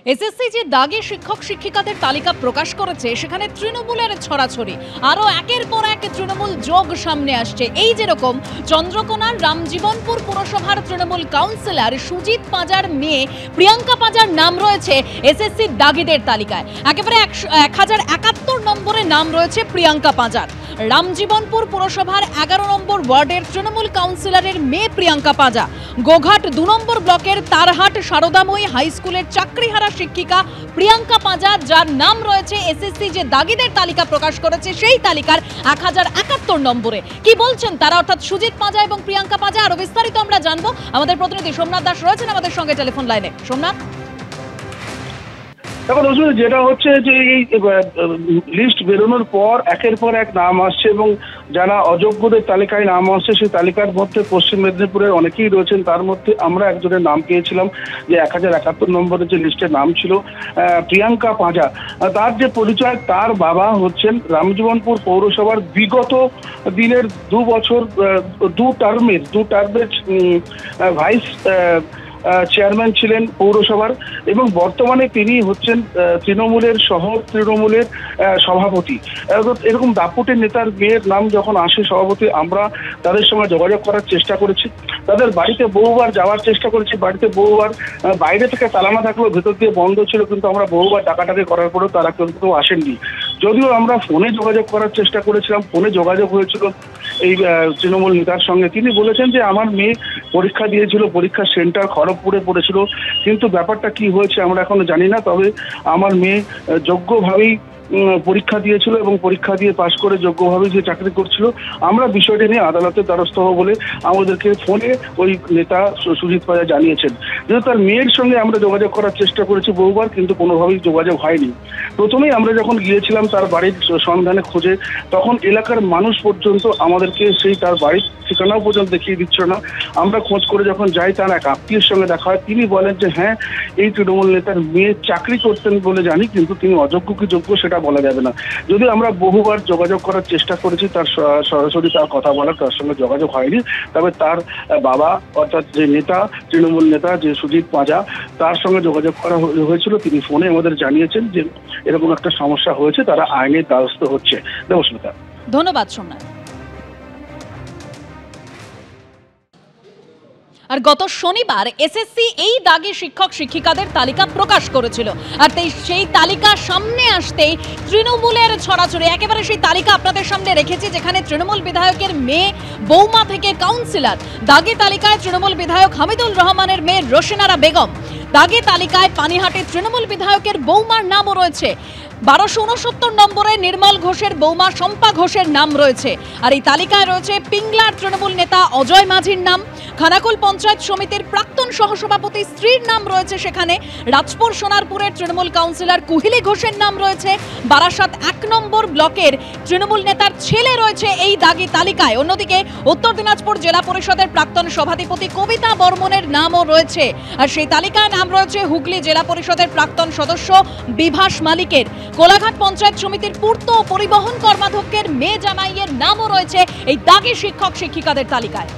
SSC যে দাগি শিক্ষক শিক্ষিকাদের তালিকা প্রকাশ করেছে সেখানে তৃণমূলের ছড়াছড়ি, আরো একের পর এক তৃণমূল যোগ সামনে আসছে। এই যেরকম চন্দ্রকোনার রামজীবনপুর পুরসভার তৃণমূল কাউন্সিলর সুজিত পাঁজার মেয়ে প্রিয়াঙ্কা পাঁজার নাম রয়েছে এসএসসি দাগিদের তালিকায়। একেবারে 1071 নম্বরে নাম রয়েছে প্রিয়াঙ্কা পাঁজার। রামজীবনপুর পুরসভার 11 নম্বর ওয়ার্ডের তৃণমূল কাউন্সিলরের মেয়ে প্রিয়াঙ্কা পাঁজা, গোঘাট 2 নম্বর ব্লকের তারহাট শারদাময়ী হাই স্কুলের চাকরিহারা শিক্ষিকা প্রিয়াঙ্কা পাঁজা, যার নাম রয়েছে এসএসসি যে দাগিদের তালিকা প্রকাশ করেছে সেই তালিকার 1071 নম্বরে। কি বলছেন তারা, অর্থাৎ সুজিত পাঁজা এবং প্রিয়াঙ্কা পাঁজা? আরো বিস্তারিত আমরা জানবো। আমাদের প্রতিনিধি সোমনাথ দাস রয়েছেন আমাদের সঙ্গে টেলিফোন লাইনে। সোমনাথ, এখন যেটা হচ্ছে যে এই লিস্ট বেরোনোর পর একের পর এক নাম আসছে এবং যারা অযোগ্যদের তালিকায় নাম আসছে সেই তালিকার মধ্যে পশ্চিম মেদিনীপুরের অনেকেই রয়েছেন। তার মধ্যে আমরা একজনের নাম পেয়েছিলাম যে 1071 নম্বরের যে লিস্টের নাম ছিল প্রিয়াঙ্কা পাঁজা। তার যে পরিচয়, তার বাবা হচ্ছেন রামজীবনপুর পৌরসভার বিগত দিনের 2 বছর 2 টার্মের ভাইস চেয়ারম্যান ছিলেন পৌরসভার এবং বর্তমানে তিনি হচ্ছেন তৃণমূলের সভাপতি। এরকম দাপুটের নেতার মেয়ের নাম যখন আসে সভাপতি, আমরা তাদের সঙ্গে যোগাযোগ করার চেষ্টা করেছি, তাদের বাড়িতে বহুবার যাওয়ার চেষ্টা করেছি। বাড়িতে বহুবার বাইরে থেকে তালা না থাকলেও ভেতর দিয়ে বন্ধ ছিল, কিন্তু আমরা বহুবার ডাকাডাকি করার পরেও তারা কেউ আসেননি। যদিও আমরা ফোনে যোগাযোগ করার চেষ্টা করেছিলাম, ফোনে যোগাযোগ হয়েছিল এই তৃণমূল নেতার সঙ্গে। তিনি বলেছেন যে আমার মেয়ে পরীক্ষা দিয়েছিল, পরীক্ষার সেন্টার খড়গপুরে পড়েছিল, কিন্তু ব্যাপারটা কি হয়েছে আমরা এখনো জানি না। তবে আমার মেয়ে যোগ্যভাবেই পরীক্ষা দিয়েছিল এবং পরীক্ষা দিয়ে পাশ করে যোগ্যভাবে যে চাকরি করছিল। আমরা বিষয়টি নিয়ে আদালতের দ্বারস্থ হব বলে আমাদেরকে ফোনে ওই নেতা সুজিত পাঁজা জানিয়েছেন। যেহেতু তার মেয়ের সঙ্গে আমরা যোগাযোগ করার চেষ্টা করেছি বহুবার, কিন্তু কোনোভাবেই যোগাযোগ হয়নি। প্রথমেই আমরা যখন গিয়েছিলাম তার বাড়ির সন্ধানে খোঁজে, তখন এলাকার মানুষ পর্যন্ত আমাদেরকে সেই তার বাড়ির ঠিকানাও পর্যন্ত দেখিয়ে দিচ্ছিল না। আমরা খোঁজ করে যখন যাই, তার এক আত্মীয়ের সঙ্গে দেখা হয়। তিনি বলেন যে হ্যাঁ, এই তৃণমূল নেতার মেয়ে চাকরি করতেন বলে জানি, কিন্তু তিনি অযোগ্য কি যোগ্য সেটা বলা যাবে না। যদি আমরা বহুবার যোগাযোগ করার চেষ্টা করেছি, তার সরাসরি তার কথা বলার, তার সঙ্গে যোগাযোগ হয়নি। তবে তার বাবা অর্থাৎ যে নেতা, তৃণমূল নেতা যে সুজিত পাঁজা, তার সঙ্গে যোগাযোগ করা হয়েছিল। তিনি ফোনে আমাদের জানিয়েছেন যে এরকম একটা সমস্যা হয়েছে, তারা আইনের দ্বারস্থ হচ্ছে। দেবস্মিতা, ধন্যবাদ সোমনাথ। আর গত শনিবার এসএসসি এই দাগি শিক্ষক শিক্ষিকাদের তালিকা প্রকাশ করেছিল, আর সেই তালিকা সামনে আসতেই তৃণমূলের ছড়াছড়ি। একেবারে সেই তালিকা আপনাদের সামনে রেখেছি, যেখানে তৃণমূল বিধায়কের মেয়ে বৌমা থেকে কাউন্সিলর। দাগি তালিকায় তৃণমূল বিধায়ক হামিদুল রহমানের মেয়ে রোশনারা বেগম। দাগি তালিকায় পানিহাটির তৃণমূল বিধায়কের বৌমার নামও রয়েছে। 1269 নম্বরে নির্মল ঘোষের বৌমা শম্পা ঘোষের নাম রয়েছে। আর এই তালিকায় রয়েছে পিংলার তৃণমূল নেতা অজয় মাঝির নাম। খানাকুল পঞ্চায়েত সমিতির প্রাক্তন সহসভাপতি স্ত্রীর নাম রয়েছে সেখানে। রাজপুর সোনারপুরের তৃণমূল কাউন্সিলর কুহিলি ঘোষের নাম রয়েছে। বারাসাত 1 নম্বর ব্লকের তৃণমূল নেতার ছেলে রয়েছে এই দাগি তালিকায়। অন্যদিকে উত্তর দিনাজপুর জেলা পরিষদের প্রাক্তন সভাধিপতি কবিতা বর্মনের নামও রয়েছে। আর সেই তালিকায় নাম রয়েছে হুগলি জেলা পরিষদের প্রাক্তন সদস্য বিভাস মালিকের। কোলাঘাট পঞ্চায়েত সমিতির পূর্ত পরিবহন কর্মাধ্যক্ষের মেয়ে জামাইয়ের নামও রয়েছে এই দাগি শিক্ষক শিক্ষিকাদের তালিকায়।